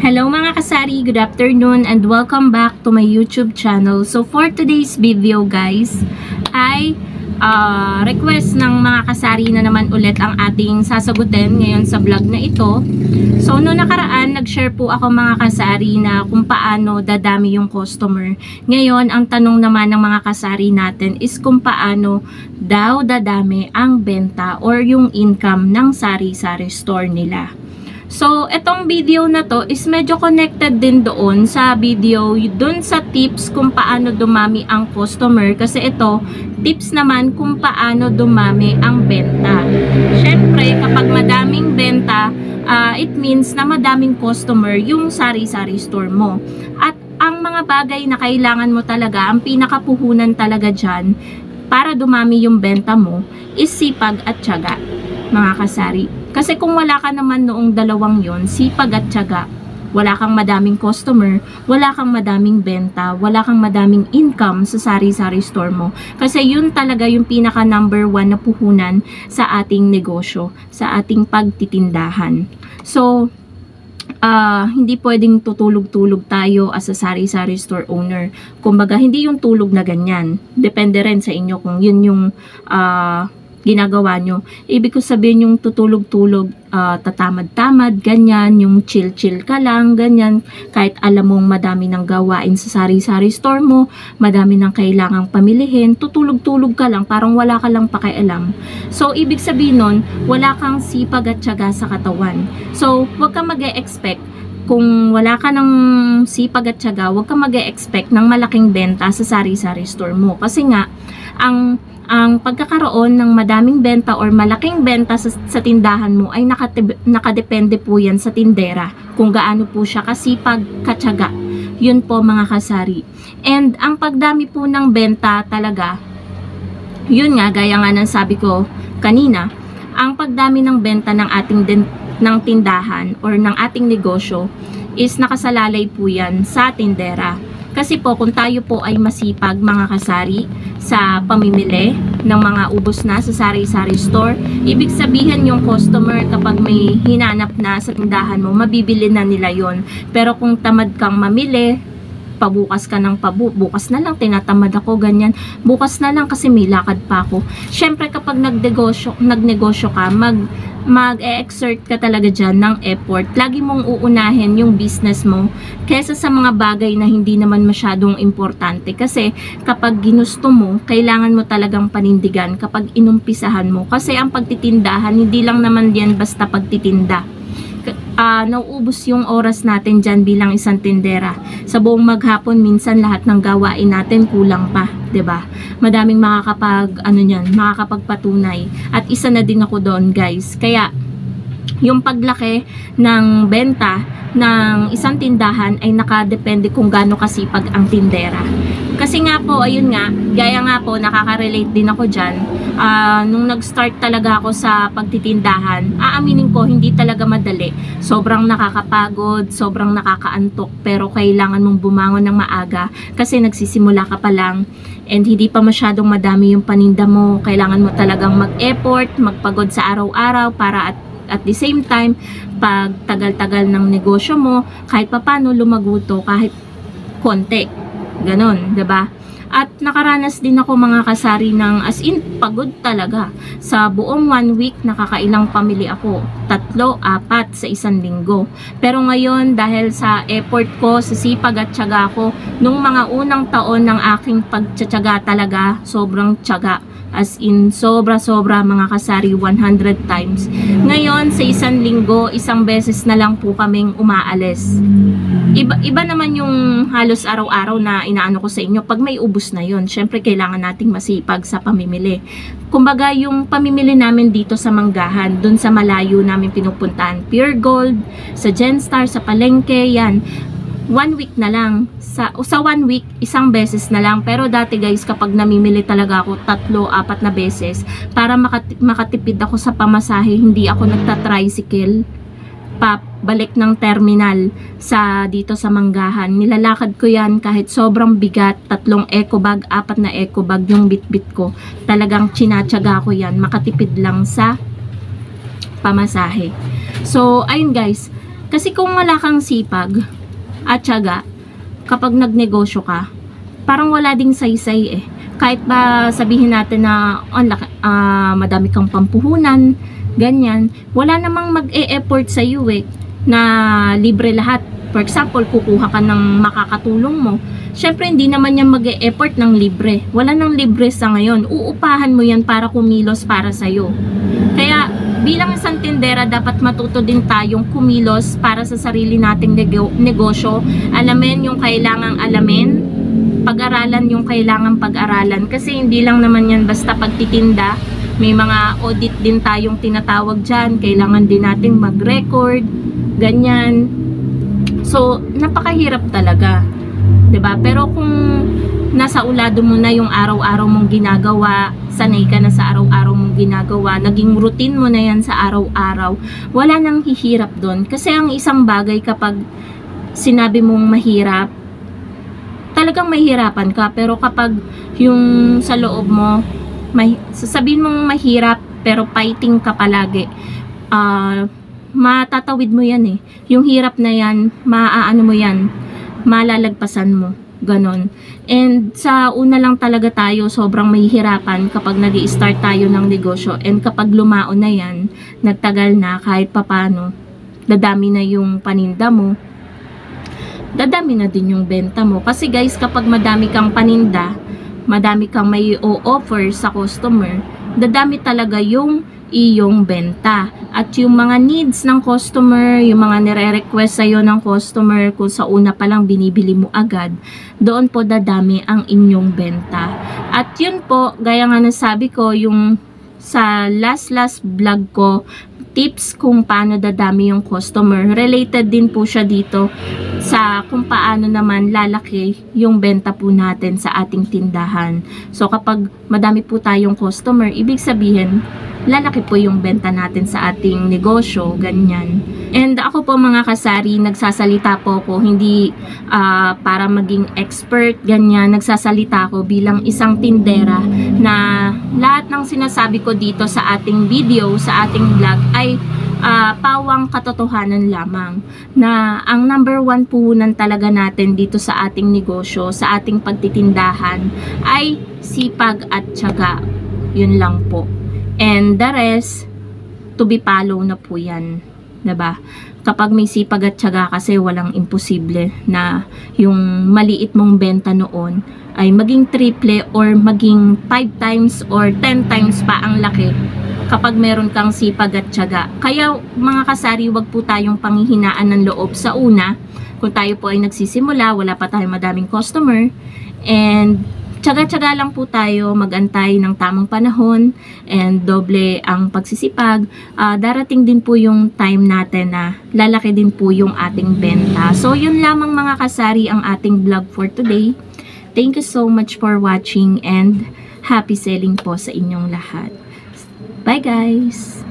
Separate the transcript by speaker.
Speaker 1: Hello mga kasari, good afternoon and welcome back to my YouTube channel. So for today's video guys, ay request ng mga kasari na naman ulit ang ating sasagutin ngayon sa vlog na ito. So noong nakaraan, nag-share po ako mga kasari na kung paano dadami yung customer. Ngayon, ang tanong naman ng mga kasari natin is kung paano daw dadami ang benta or yung income ng sari-sari store nila. So, itong video na to is medyo connected din doon sa video, doon sa tips kung paano dumami ang customer. Kasi ito, tips naman kung paano dumami ang benta. Siyempre, kapag madaming benta, it means na madaming customer yung sari-sari store mo. At ang mga bagay na kailangan mo talaga, ang pinakapuhunan talaga dyan, para dumami yung benta mo, is sipag at tiyaga, mga kasari. Kasi kung wala ka naman noong dalawang yon, sipag at tiyaga, wala kang madaming customer, wala kang madaming benta, wala kang madaming income sa sari-sari store mo. Kasi yun talaga yung pinaka number 1 na puhunan sa ating negosyo, sa ating pagtitindahan. So, hindi pwedeng tutulog-tulog tayo as a sari-sari store owner. Kumbaga, hindi yung tulog na ganyan. Depende rin sa inyo kung yun yung ginagawa nyo. Ibig ko sabihin yung tutulog-tulog, tatamad-tamad, ganyan, yung chill-chill ka lang, ganyan, kahit alam mong madami ng gawain sa sari-sari store mo, madami ng kailangang pamilihin, tutulog-tulog ka lang, parang wala ka lang pakialam. So, ibig sabihin nun, wala kang sipag at tiyaga sa katawan. So, wag kang mag-e-expect, kung wala ka ng sipag at tiyaga, wag kang mag-e-expect ng malaking benta sa sari-sari store mo. Kasi nga, ang pagkakaroon ng madaming benta or malaking benta sa tindahan mo ay nakadepende po yan sa tindera. Kung gaano po siya kasipag, katyaga. Yun po mga kasari. And ang pagdami po ng benta talaga, yun nga, gaya nga ng sabi ko kanina, ang pagdami ng benta ng ng tindahan or ng ating negosyo is nakasalalay po yan sa tindera. Kasi po, kung tayo po ay masipag mga kasari sa pamimili ng mga ubos na sa sari-sari store, ibig sabihin yung customer kapag may hinanap na sa tindahan mo, mabibili na nila yon. Pero kung tamad kang mamili, pabukas ka ng bukas na lang, tinatamad ako, ganyan. Bukas na lang kasi may lakad pa ako. Siyempre kapag nagnegosyo ka, mag-e-exert ka talaga dyan ng effort. Lagi mong uunahin yung business mo kesa sa mga bagay na hindi naman masyadong importante. Kasi kapag ginusto mo, kailangan mo talagang panindigan kapag inumpisahan mo. Kasi ang pagtitindahan, hindi lang naman yan basta pagtitinda. Nauubos yung oras natin dyan bilang isang tindera. Sa buong maghapon, minsan lahat ng gawain natin kulang pa, 'di ba? Madaming makakapagpatunay. At isa na din ako doon, guys. Kaya yung paglaki ng benta ng isang tindahan ay nakadepende kung gaano kasipag ang tindera. Kasi nga po, ayun nga, gaya nga po, nakaka-relate din ako dyan. Nung nag-start talaga ako sa pagtitindahan, aaminin ko, hindi talaga madali. Sobrang nakakapagod, sobrang nakakaantok, pero kailangan mong bumangon ng maaga kasi nagsisimula ka pa lang and hindi pa masyadong madami yung paninda mo. Kailangan mo talagang mag-effort, magpagod sa araw-araw para at the same time, pag tagal-tagal ng negosyo mo, kahit papano lumaguto, kahit konti. Ganon, 'di ba? At nakaranas din ako mga kasari ng as in pagod talaga. Sa buong 1 week, nakakailang pamili ako. 3, 4 sa isang linggo. Pero ngayon, dahil sa effort ko, sa sipag at tiyaga ko, nung mga unang taon ng aking pagtsatsaga talaga, sobrang tiyaga. As in, sobra-sobra mga kasari, 100 times. Ngayon, sa isang linggo, isang beses na lang po kaming umaalis. Iba naman yung halos araw-araw na inaano ko sa inyo. Pag may ubos na yon, syempre kailangan nating masipag sa pamimili. Kumbaga, yung pamimili namin dito sa Manggahan, dun sa malayo namin pinupuntahan, Pure Gold, sa Genstar, sa Palengke, yan. 1 week na lang. Sa 1 week, isang beses na lang. Pero dati guys, kapag namimili talaga ako 3, 4 na beses, para makatipid ako sa pamasahe, hindi ako nagta-tricycle balik ng terminal dito sa Manggahan. Nilalakad ko yan kahit sobrang bigat, 3 eco bag, 4 na eco bag yung bitbit ko. Talagang chinatsaga ko yan, makatipid lang sa pamasahe. So, ayun guys, Kasi kung wala kang sipag at tiyaga, kapag nagnegosyo ka, parang wala ding saysay eh. Kahit ba sabihin natin na madami kang pampuhunan, ganyan, wala namang mag-e-effort sa iyo eh, na libre lahat. For example, kukuha ka ng makakatulong mo. Syempre, hindi naman yan mag-e-effort ng libre. Wala nang libre sa ngayon. Uupahan mo yan para kumilos para sa'yo. Kaya, bilang isang tindera, dapat matuto din tayong kumilos para sa sarili nating negosyo. Alamin yung kailangang alamin. Pag-aralan yung kailangang pag-aralan. Kasi hindi lang naman yan basta pagtitinda. May mga audit din tayong tinatawag dyan. Kailangan din nating mag-record. Ganyan. So, napakahirap talaga. 'Di ba? Pero kung nasa ulado mo na yung araw-araw mong ginagawa, sanay ka na sa araw-araw mong ginagawa, naging routine mo na yan sa araw-araw, wala nang hihirap doon. Kasi ang isang bagay kapag sinabi mong mahirap, talagang mahirapan ka. Pero kapag yung sa loob mo, sasabihin mong mahirap, pero fighting ka palagi, matatawid mo yan eh. Yung hirap na yan, maaano mo yan, malalagpasan mo. Ganon. And sa una lang talaga tayo, sobrang mahihirapan kapag nag-i-start tayo ng negosyo. And kapag lumaon na yan, nagtagal na kahit papano, dadami na yung paninda mo, dadami na din yung benta mo. Kasi guys, kapag madami kang paninda, madami kang may o-offer sa customer, dadami talaga yung iyong benta. At yung mga needs ng customer, yung mga nire-request sa'yo ng customer, kung sa una pa lang binibili mo agad, doon po dadami ang inyong benta. At yun po, gaya nga nasabi ko, yung sa last vlog ko, tips kung paano dadami yung customer. Related din po siya dito sa kung paano naman lalaki yung benta po natin sa ating tindahan. So kapag madami po tayong customer, ibig sabihin, lalaki po yung benta natin sa ating negosyo, ganyan. And ako po mga kasari, nagsasalita po ako, hindi para maging expert, ganyan. Nagsasalita ako bilang isang tindera na lahat ng sinasabi ko dito sa ating video, sa ating vlog ay pawang katotohanan lamang. Na ang number one puhunan talaga natin dito sa ating negosyo, sa ating pagtitindahan ay sipag at tiyaga. Yun lang po. And the rest, to be follow na po yan. Diba? Kapag may sipag at tiyaga kasi walang imposible na yung maliit mong benta noon ay maging triple or maging 5 times or 10 times pa ang laki kapag meron kang sipag at tiyaga. Kaya mga kasari, wag po tayong panghihinaan ng loob sa una. Kung tayo po ay nagsisimula, wala pa tayong madaming customer, and tiyaga-tiyaga lang po tayo, mag-antay ng tamang panahon and doble ang pagsisipag. Darating din po yung time natin na lalaki din po yung ating benta. So yun lamang mga kasari ang ating vlog for today. Thank you so much for watching and happy selling po sa inyong lahat. Bye guys!